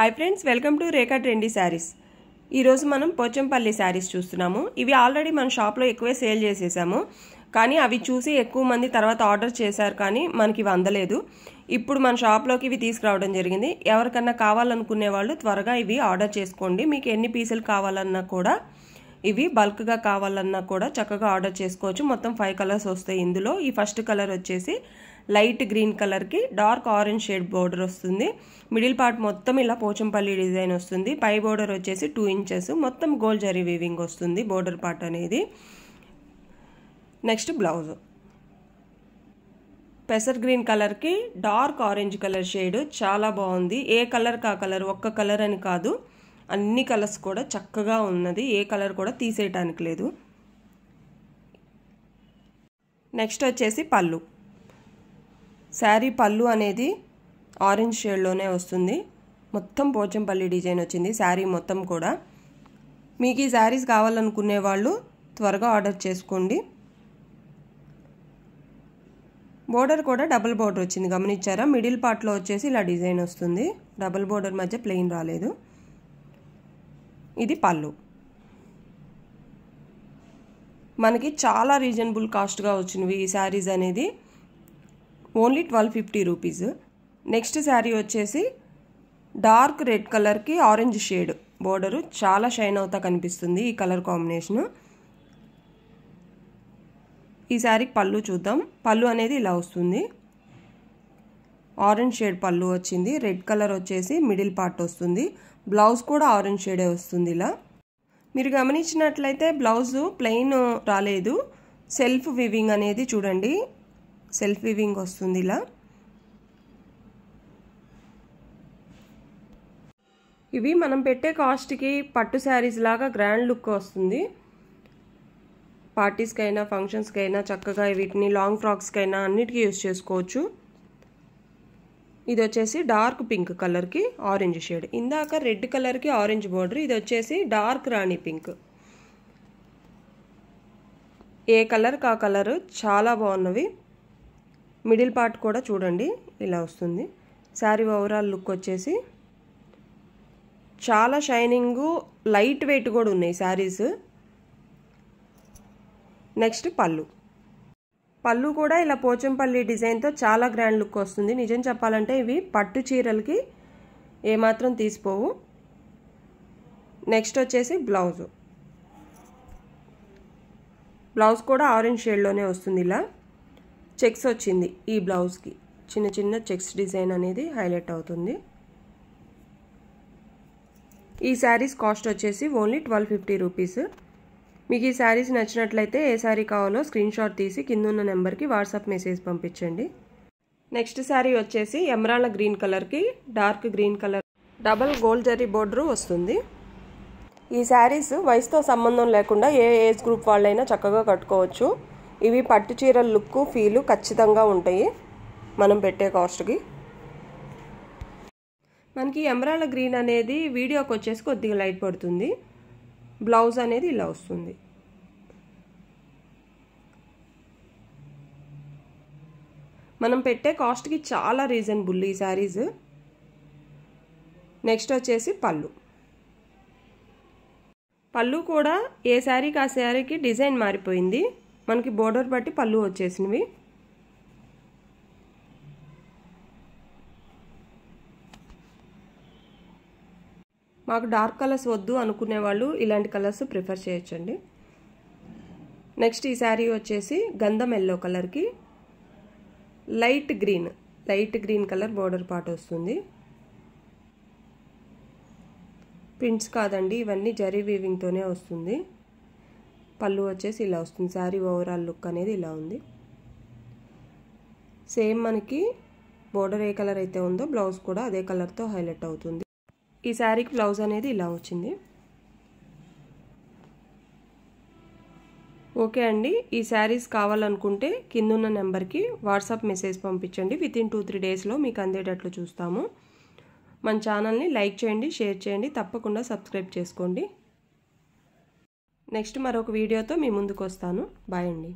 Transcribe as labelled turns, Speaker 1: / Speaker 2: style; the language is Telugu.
Speaker 1: Hi friends, welcome to Rekha trendy saris. ఈరోజు మనం పోచంపల్లి శారీస్ చూస్తున్నాము. ఇవి ఆల్రెడీ మన షాప్లో ఎక్కువే సేల్ చేసేసాము, కానీ అవి చూసి ఎక్కువ మంది తర్వాత ఆర్డర్ చేశారు, కానీ మనకి ఇవి అందలేదు. ఇప్పుడు మన షాప్లోకి ఇవి తీసుకురావడం జరిగింది. ఎవరికన్నా కావాలనుకునే వాళ్ళు త్వరగా ఇవి ఆర్డర్ చేసుకోండి. మీకు ఎన్ని పీసులు కావాలన్నా కూడా, ఇవి బల్క్గా కావాలన్నా కూడా చక్కగా ఆర్డర్ చేసుకోవచ్చు. మొత్తం 5 కలర్స్ వస్తాయి ఇందులో. ఈ ఫస్ట్ కలర్ వచ్చేసి లైట్ గ్రీన్ కలర్కి డార్క్ ఆరెంజ్ షేడ్ బోర్డర్ వస్తుంది. మిడిల్ పార్ట్ మొత్తం ఇలా పోచంపల్లి డిజైన్ వస్తుంది. పై బోర్డర్ వచ్చేసి 2 ఇంచెస్, మొత్తం గోల్డ్ జరీ వీవింగ్ వస్తుంది బోర్డర్ పార్ట్ అనేది. నెక్స్ట్ బ్లౌజ్ పెసర్ గ్రీన్ కలర్కి డార్క్ ఆరెంజ్ కలర్ షేడ్, చాలా బాగుంది. ఏ కలర్ కా కలర్, ఒక్క కలర్ అని కాదు, అన్ని కలర్స్ కూడా చక్కగా ఉన్నది. ఏ కలర్ కూడా తీసేయటానికి లేదు. నెక్స్ట్ వచ్చేసి పళ్ళు. శారీ పళ్ళు అనేది ఆరెంజ్ షేడ్లోనే వస్తుంది. మొత్తం పోచంపల్లి డిజైన్ వచ్చింది శారీ మొత్తం కూడా. మీకు ఈ శారీస్ కావాలనుకునే వాళ్ళు త్వరగా ఆర్డర్ చేసుకోండి. బోర్డర్ కూడా డబుల్ బోర్డర్ వచ్చింది, గమనించారా? మిడిల్ పార్ట్లో వచ్చేసి ఇలా డిజైన్ వస్తుంది, డబుల్ బోర్డర్ మధ్య ప్లెయిన్ రాలేదు. ఇది పళ్ళు. మనకి చాలా రీజనబుల్ కాస్ట్గా వచ్చినవి ఈ శారీస్ అనేది, ఓన్లీ 1250 రూపీస్. నెక్స్ట్ శారీ వచ్చేసి డార్క్ రెడ్ కలర్కి ఆరెంజ్ షేడ్ బోర్డరు, చాలా షైన్ అవుతా కనిపిస్తుంది ఈ కలర్ కాంబినేషను. ఈ శారీకి పళ్ళు చూద్దాం. పళ్ళు అనేది ఇలా వస్తుంది, ఆరెంజ్ షేడ్ పళ్ళు వచ్చింది. రెడ్ కలర్ వచ్చేసి మిడిల్ పార్ట్ వస్తుంది. బ్లౌజ్ కూడా ఆరెంజ్ షేడే వస్తుంది. ఇలా మీరు గమనించినట్లయితే బ్లౌజ్ ప్లెయిన్ రాలేదు, సెల్ఫ్ వివింగ్ అనేది చూడండి, సెల్ఫ్ వివింగ్ వస్తుంది ఇలా. ఇవి మనం పెట్టే కాస్ట్కి పట్టు శారీస్ లాగా గ్రాండ్ లుక్ వస్తుంది. పార్టీస్కైనా ఫంక్షన్స్కైనా చక్కగా వీటిని లాంగ్ ఫ్రాక్స్కైనా అన్నిటికీ యూజ్ చేసుకోవచ్చు. ఇది వచ్చేసి డార్క్ పింక్ కలర్కి ఆరెంజ్ షేడ్. ఇందాక రెడ్ కలర్కి ఆరెంజ్ బోర్డర్, ఇది వచ్చేసి డార్క్ రాణి పింక్. ఏ కలర్ కా కలర్ చాలా బాగున్నవి. మిడిల్ పార్ట్ కూడా చూడండి ఇలా వస్తుంది. శారీ ఓవరాల్ లుక్ వచ్చేసి చాలా షైనింగు, లైట్ వెయిట్ కూడా ఉన్నాయి శారీస్. నెక్స్ట్ పళ్ళు. పళ్ళు కూడా ఇలా పోచంపల్లి డిజైన్తో చాలా గ్రాండ్ లుక్ వస్తుంది. నిజం చెప్పాలంటే ఇవి పట్టు చీరలకి ఏమాత్రం తీసిపోవు. నెక్స్ట్ వచ్చేసి బ్లౌజ్. బ్లౌజ్ కూడా ఆరెంజ్ షేడ్లోనే వస్తుంది. ఇలా చెక్స్ వచ్చింది ఈ బ్లౌజ్కి, చిన్న చిన్న చెక్స్ డిజైన్ అనేది హైలైట్ అవుతుంది. ఈ శారీస్ కాస్ట్ వచ్చేసి ఓన్లీ 1250 రూపీస్. మీకు ఈ శారీస్ నచ్చినట్లయితే ఏ శారీ కావాలో స్క్రీన్ షాట్ తీసి కింద ఉన్న నెంబర్కి వాట్సాప్ మెసేజ్ పంపించండి. నెక్స్ట్ శారీ వచ్చేసి ఎమరాల్డ్ గ్రీన్ కలర్కి dark green colour double gold zari border వస్తుంది. ఈ శారీస్ వయసుతో సంబంధం లేకుండా ఏ ఏజ్ గ్రూప్ వాళ్ళైనా చక్కగా కట్టుకోవచ్చు. ఇవి పట్టు చీరల లుక్ ఫీలు ఖచ్చితంగా ఉంటాయి మనం పెట్టే కాస్ట్కి. మనకి ఎమరాల్డ్ గ్రీన్ అనేది వీడియోకి వచ్చేసి కొద్దిగా లైట్ పడుతుంది. బ్లౌజ్ అనేది ఇలా వస్తుంది. మనం పెట్టే కాస్ట్కి చాలా రీజనబుల్ ఈ శారీస్. నెక్స్ట్ వచ్చేసి పళ్ళు. పళ్ళు కూడా ఏ శారీకి ఆ శారీకి డిజైన్ మారిపోయింది. మనకి బోర్డర్ బట్టి పళ్ళు వచ్చేసినవి. మాకు డార్క్ కలర్స్ వద్దు అనుకునే వాళ్ళు ఇలాంటి కలర్స్ ప్రిఫర్ చేయొచ్చండి. నెక్స్ట్ ఈ శారీ వచ్చేసి గంధం ఎల్లో కలర్కి light green colour border part వస్తుంది. ప్రింట్స్ కాదండి, ఇవన్నీ జరీ వీవింగ్తోనే వస్తుంది. పళ్ళు వచ్చేసి ఇలా వస్తుంది. శారీ ఓవరాల్ లుక్ అనేది ఇలా ఉంది. సేమ్ మనకి బోర్డర్ ఏ కలర్ అయితే ఉందో బ్లౌజ్ కూడా అదే కలర్తో హైలైట్ అవుతుంది. ఈ శారీకి బ్లౌజ్ అనేది ఇలా వచ్చింది. ఓకే అండి, ఈ శారీస్ కావాలనుకుంటే కిందున్న నెంబర్కి వాట్సాప్ మెసేజ్ పంపించండి. వితిన్ 2-3 డేస్లో మీకు అందేటట్లు చూస్తాము. మన ఛానల్ని లైక్ చేయండి, షేర్ చేయండి, తప్పకుండా సబ్స్క్రైబ్ చేసుకోండి. నెక్స్ట్ మరొక వీడియోతో మీ ముందుకు వస్తాను. బాయ్ అండి.